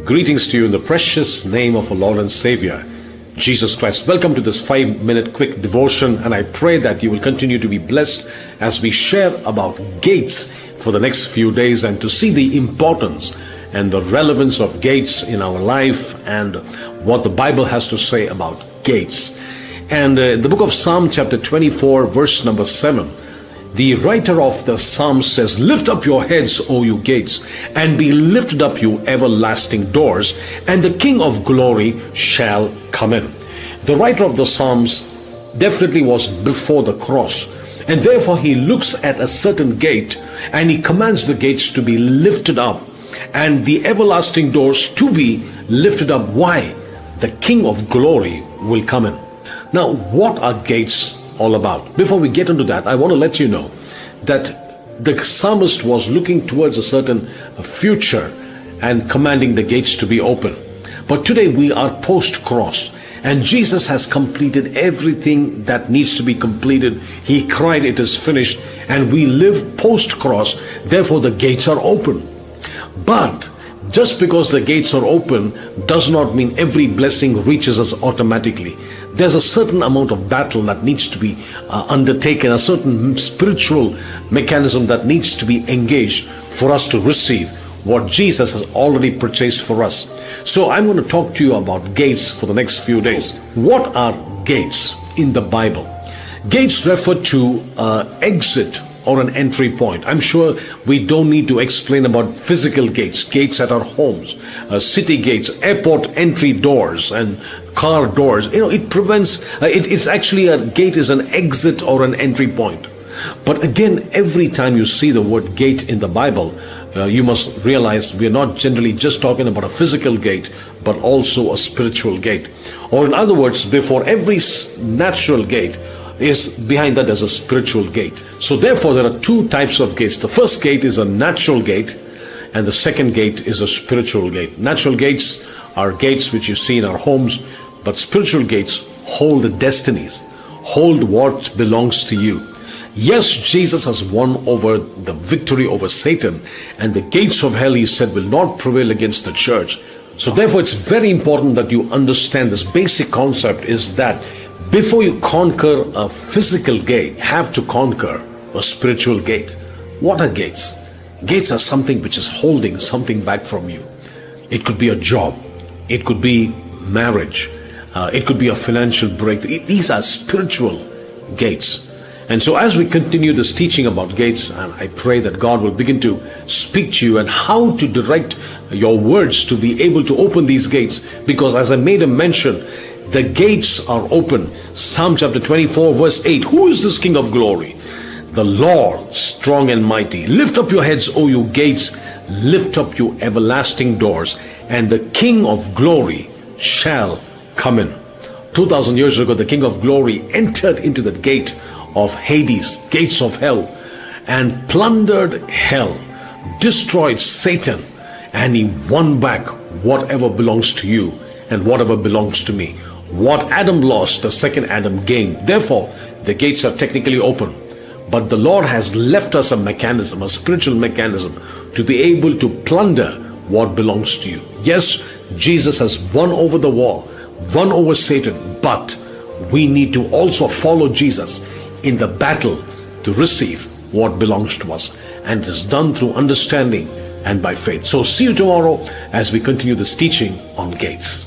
Greetings to you in the precious name of our Lord and Savior, Jesus Christ. Welcome to this 5-minute quick devotion, and I pray that you will continue to be blessed as we share about gates for the next few days and to see the importance and the relevance of gates in our life and what the Bible has to say about gates. And the book of Psalm chapter 24 verse number 7, the writer of the Psalm says, "Lift up your heads, O you gates, and be lifted up, you everlasting doors, and the King of glory shall come in." The writer of the Psalms definitely was before the cross, and therefore he looks at a certain gate and he commands the gates to be lifted up and the everlasting doors to be lifted up. Why? The King of glory will come in. Now, what are gates all about? Before we get into that, I want to let you know that the psalmist was looking towards a certain future and commanding the gates to be open. But today we are post-cross, and Jesus has completed everything that needs to be completed. He cried, "It is finished," and we live post-cross. Therefore, the gates are open. But just because the gates are open does not mean every blessing reaches us automatically. There's a certain amount of battle that needs to be undertaken, a certain spiritual mechanism that needs to be engaged for us to receive what Jesus has already purchased for us. So I'm going to talk to you about gates for the next few days. What are gates in the Bible? Gates refer to exit or an entry point. I'm sure we don't need to explain about physical gates, gates at our homes, city gates, airport entry doors, and car doors. It prevents, it's actually a gate is an exit or an entry point. But again, every time you see the word gate in the Bible, you must realize we are not generally just talking about a physical gate, but also a spiritual gate. Or in other words, before every natural gate, is behind that there's a spiritual gate. So therefore there are two types of gates. The first gate is a natural gate, and the second gate is a spiritual gate. Natural gates are gates which you see in our homes, but spiritual gates hold the destinies, hold what belongs to you. Yes, Jesus has won over the victory over Satan, and the gates of hell, he said, will not prevail against the church. So therefore it's very important that you understand this basic concept is that before you conquer a physical gate, you have to conquer a spiritual gate. What are gates? Gates are something which is holding something back from you. It could be a job. It could be marriage. It could be a financial breakthrough. These are spiritual gates. And so as we continue this teaching about gates, and I pray that God will begin to speak to you and how to direct your words to be able to open these gates, because as I made a mention, the gates are open. Psalm chapter 24 verse 8. Who is this King of glory? The Lord strong and mighty. Lift up your heads, O you gates. Lift up you everlasting doors, and the King of glory shall come in. 2,000 years ago, the King of glory entered into the gate of Hades, gates of hell, and plundered hell, destroyed Satan, and he won back whatever belongs to you and whatever belongs to me. What Adam lost, the second Adam gained. Therefore, the gates are technically open. But the Lord has left us a mechanism, a spiritual mechanism, to be able to plunder what belongs to you. Yes, Jesus has won over the war, won over Satan, but we need to also follow Jesus in the battle to receive what belongs to us. And it is done through understanding and by faith. So see you tomorrow as we continue this teaching on gates.